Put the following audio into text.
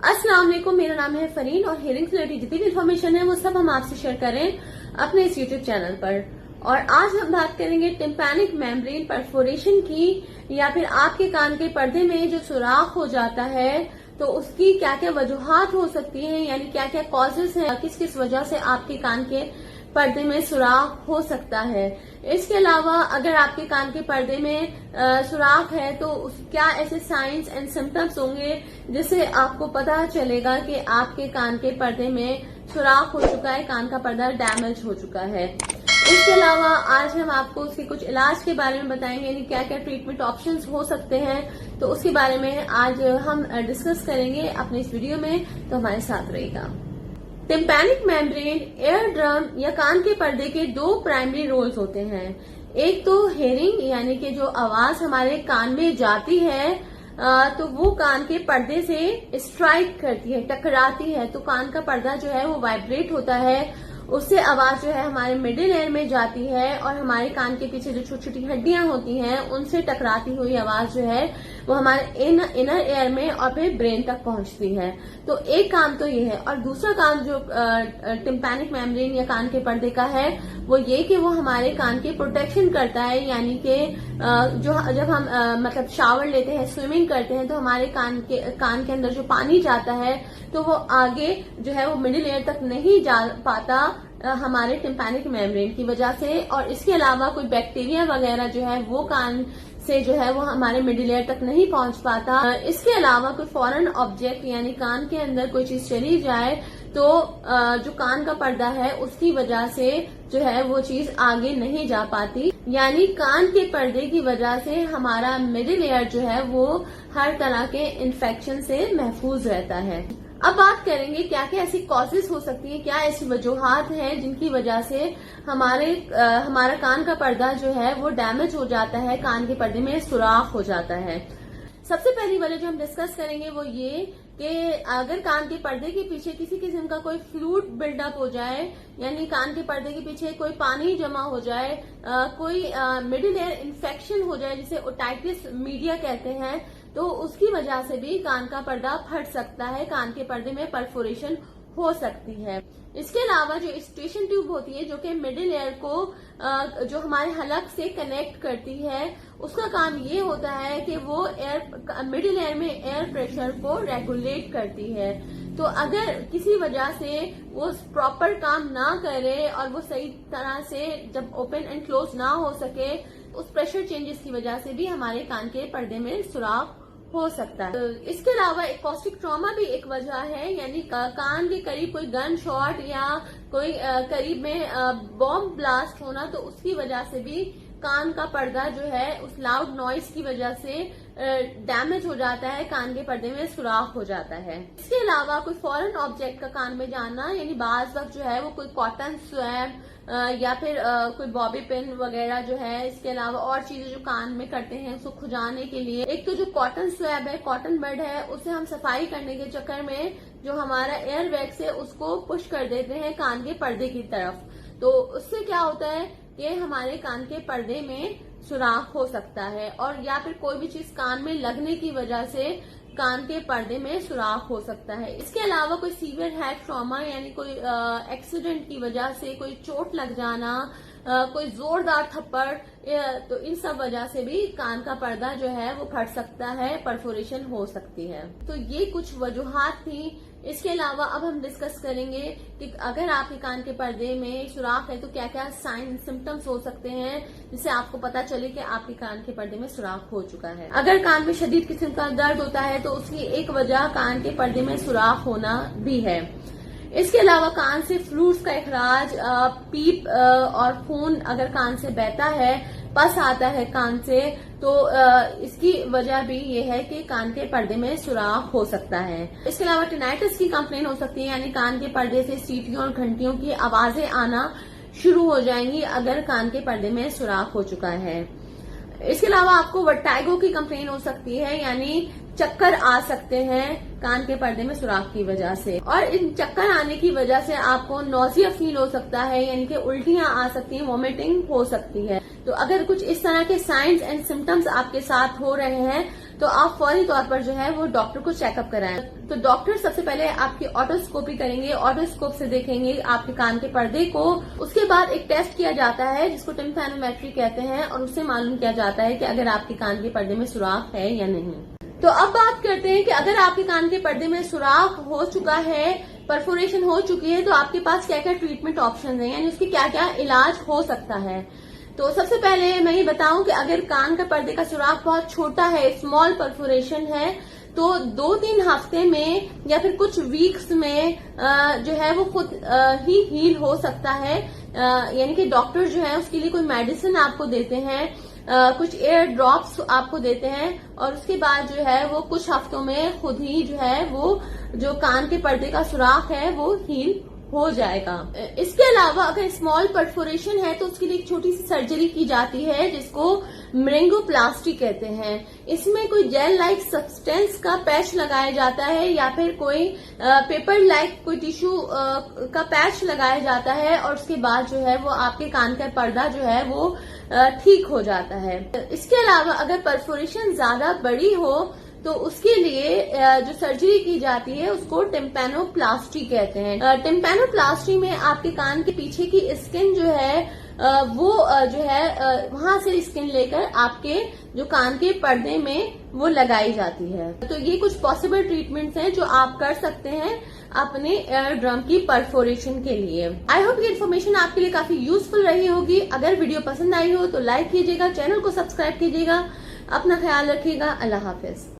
अस्सलाम वालेकुम, मेरा नाम है फरीन और हेयरिंग से रिलेटेड जितनी भी इन्फॉर्मेशन है वो सब हम आपसे शेयर करें अपने इस यूट्यूब चैनल पर। और आज हम बात करेंगे टिम्पैनिक मेम्ब्रेन परफोरेशन की, या फिर आपके कान के पर्दे में जो सुराख हो जाता है तो उसकी क्या क्या वजूहात हो सकती हैं, यानी क्या क्या कॉजेज हैं, किस किस वजह से आपके कान के पर्दे में सुराख हो सकता है। इसके अलावा अगर आपके कान के पर्दे में सुराख है तो क्या ऐसे साइंस एंड सिम्टम्स होंगे जिससे आपको पता चलेगा कि आपके कान के पर्दे में सुराख हो चुका है, कान का पर्दा डैमेज हो चुका है। इसके अलावा आज हम आपको उसके कुछ इलाज के बारे में बताएंगे, यानी क्या क्या ट्रीटमेंट ऑप्शंस हो सकते हैं, तो उसके बारे में आज हम डिस्कस करेंगे अपने इस वीडियो में, तो हमारे साथ रहेगा। टिम्पैनिक मेम्ब्रेन एयर ड्रम या कान के पर्दे के दो प्राइमरी रोल्स होते हैं। एक तो हेयरिंग, यानी कि जो आवाज हमारे कान में जाती है तो वो कान के पर्दे से स्ट्राइक करती है, टकराती है, तो कान का पर्दा जो है वो वाइब्रेट होता है, उससे आवाज जो है हमारे मिडिल एयर में जाती है और हमारे कान के पीछे जो छोटी छोटी हड्डियां होती हैं उनसे टकराती हुई आवाज जो है वो हमारे इनर एयर में और फिर ब्रेन तक पहुंचती है। तो एक काम तो ये है, और दूसरा काम जो टिम्पैनिक मेम्ब्रेन या कान के पर्दे का है वो ये कि वो हमारे कान की प्रोटेक्शन करता है, यानी कि जब हम मतलब शावर लेते हैं, स्विमिंग करते हैं, तो हमारे कान के अंदर जो पानी जाता है तो वो आगे जो है वो मिडिल एयर तक नहीं जा पाता हमारे टिम्पैनिक मेम्ब्रेन की वजह से। और इसके अलावा कोई बैक्टीरिया वगैरह जो है वो कान से जो है वो हमारे मिडिल एयर तक नहीं पहुंच पाता। इसके अलावा कोई फॉरेन ऑब्जेक्ट यानी कान के अंदर कोई चीज चली जाए तो जो कान का पर्दा है उसकी वजह से जो है वो चीज आगे नहीं जा पाती, यानी कान के पर्दे की वजह से हमारा मिडिल एयर जो है वो हर तरह के इन्फेक्शन से महफूज रहता है। अब बात करेंगे क्या क्या ऐसी कॉजेज हो सकती हैं, क्या ऐसी वजूहात हैं जिनकी वजह से हमारा कान का पर्दा जो है वो डैमेज हो जाता है, कान के पर्दे में सुराख हो जाता है। सबसे पहली वाले जो हम डिस्कस करेंगे वो ये कि अगर कान के पर्दे के पीछे किसी किस्म का कोई फ्लूइड बिल्डअप हो जाए, यानी कान के पर्दे के पीछे कोई पानी जमा हो जाए, कोई मिडिल एयर इन्फेक्शन हो जाए जिसे ओटाइटिस मीडिया कहते हैं, तो उसकी वजह से भी कान का पर्दा फट सकता है, कान के पर्दे में परफोरेशन हो सकती है। इसके अलावा जो स्टेशन ट्यूब होती है जो कि मिडिल एयर को जो हमारे हलक से कनेक्ट करती है, उसका काम ये होता है कि वो मिडिल एयर में एयर प्रेशर को रेगुलेट करती है। तो अगर किसी वजह से वो प्रॉपर काम ना करे और वो सही तरह से जब ओपन एंड क्लोज ना हो सके, उस प्रेशर चेंजेस की वजह से भी हमारे कान के पर्दे में सुराख हो सकता है। इसके अलावा एकॉस्टिक ट्रॉमा भी एक वजह है, यानी कान के करीब कोई गन शॉट या कोई करीब में बॉम्ब ब्लास्ट होना, तो उसकी वजह से भी कान का पर्दा जो है उस लाउड नॉइस की वजह से डैमेज हो जाता है, कान के पर्दे में सुराख हो जाता है। इसके अलावा कोई फॉरेन ऑब्जेक्ट का कान में जाना, यानी बाज वक्त जो है वो कोई कॉटन स्वैब या फिर कोई बॉबी पिन वगैरह जो है, इसके अलावा और चीजें जो कान में करते हैं उसको खुजाने के लिए। एक तो जो कॉटन स्वैब है, कॉटन बड है, उसे हम सफाई करने के चक्कर में जो हमारा एयर वैक्स है उसको पुश कर देते हैं कान के पर्दे की तरफ, तो उससे क्या होता है कि हमारे कान के पर्दे में सुराख हो सकता है, और या फिर कोई भी चीज कान में लगने की वजह से कान के पर्दे में सुराख हो सकता है। इसके अलावा कोई सीवियर हेड ट्रॉमा, यानी कोई एक्सीडेंट की वजह से कोई चोट लग जाना, कोई जोरदार थप्पड़, तो इन सब वजह से भी कान का पर्दा जो है वो फट सकता है, परफोरेशन हो सकती है। तो ये कुछ वजूहात थी। इसके अलावा अब हम डिस्कस करेंगे कि अगर आपके कान के पर्दे में सुराख है तो क्या क्या साइन सिम्टम्स हो सकते हैं जिससे आपको पता चले कि आपके कान के पर्दे में सुराख हो चुका है। अगर कान में शदीद किस्म का दर्द होता है तो उसकी एक वजह कान के पर्दे में सुराख होना भी है। इसके अलावा कान से फ्लूइड्स का इखराज, पीप और खून अगर कान से बहता है, पस आता है कान से, तो इसकी वजह भी ये है कि कान के पर्दे में सुराख हो सकता है। इसके अलावा टिनाइटिस की कंप्लेन हो सकती है, यानी कान के पर्दे से सीटियों और घंटियों की आवाजें आना शुरू हो जाएंगी अगर कान के पर्दे में सुराख हो चुका है। इसके अलावा आपको वर्टाइगो की कंप्लेन हो सकती है, यानी चक्कर आ सकते हैं कान के पर्दे में सुराख की वजह से, और इन चक्कर आने की वजह से आपको नोजिया फील हो सकता है, यानी कि उल्टियां आ सकती हैं, वॉमिटिंग हो सकती है। तो अगर कुछ इस तरह के साइंस एंड सिम्टम्स आपके साथ हो रहे हैं तो आप फौरी तौर पर जो है वो डॉक्टर को चेकअप कराएं। तो डॉक्टर सबसे पहले आपकी ऑटोस्कोपी करेंगे, ऑटोस्कोप से देखेंगे आपके कान के पर्दे को। उसके बाद एक टेस्ट किया जाता है जिसको टिम्पैनोमेट्री कहते हैं, और उससे मालूम किया जाता है कि अगर आपके कान के पर्दे में सुराख है या नहीं। तो अब बात करते हैं कि अगर आपके कान के पर्दे में सुराख हो चुका है, परफोरेशन हो चुकी है, तो आपके पास क्या क्या ट्रीटमेंट ऑप्शन है, यानी उसकी क्या क्या इलाज हो सकता है। तो सबसे पहले मैं ये बताऊं कि अगर कान का पर्दे का सुराख बहुत छोटा है, स्मॉल परफोरेशन है, तो 2-3 हफ्ते में या फिर कुछ वीक्स में जो है वो खुद ही हील हो सकता है। यानी कि डॉक्टर जो है उसके लिए कोई मेडिसिन आपको देते हैं, कुछ एयर ड्रॉप्स आपको देते हैं, और उसके बाद जो है वो कुछ हफ्तों में खुद ही जो है वो जो कान के पर्दे का सुराख है वो हील हो जाएगा। इसके अलावा अगर स्मॉल परफोरेशन है तो उसके लिए एक छोटी सी सर्जरी की जाती है जिसको मेरिंगोप्लास्टी कहते हैं। इसमें कोई जेल लाइक सब्सटेंस का पैच लगाया जाता है या फिर कोई पेपर लाइक कोई टिश्यू का पैच लगाया जाता है, और उसके बाद जो है वो आपके कान का पर्दा जो है वो ठीक हो जाता है। इसके अलावा अगर परफोरेशन ज्यादा बड़ी हो तो उसके लिए जो सर्जरी की जाती है उसको टिम्पैनोप्लास्टी कहते हैं। टिम्पैनोप्लास्टी में आपके कान के पीछे की स्किन जो है वो जो है वहां से स्किन लेकर आपके जो कान के पर्दे में वो लगाई जाती है। तो ये कुछ पॉसिबल ट्रीटमेंट्स हैं जो आप कर सकते हैं अपने एयर ड्रम की परफोरेशन के लिए। आई होप ये इन्फॉर्मेशन आपके लिए काफी यूजफुल रही होगी। अगर वीडियो पसंद आई हो तो लाइक कीजिएगा, चैनल को सब्सक्राइब कीजिएगा, अपना ख्याल रखिएगा। अल्लाह हाफिज।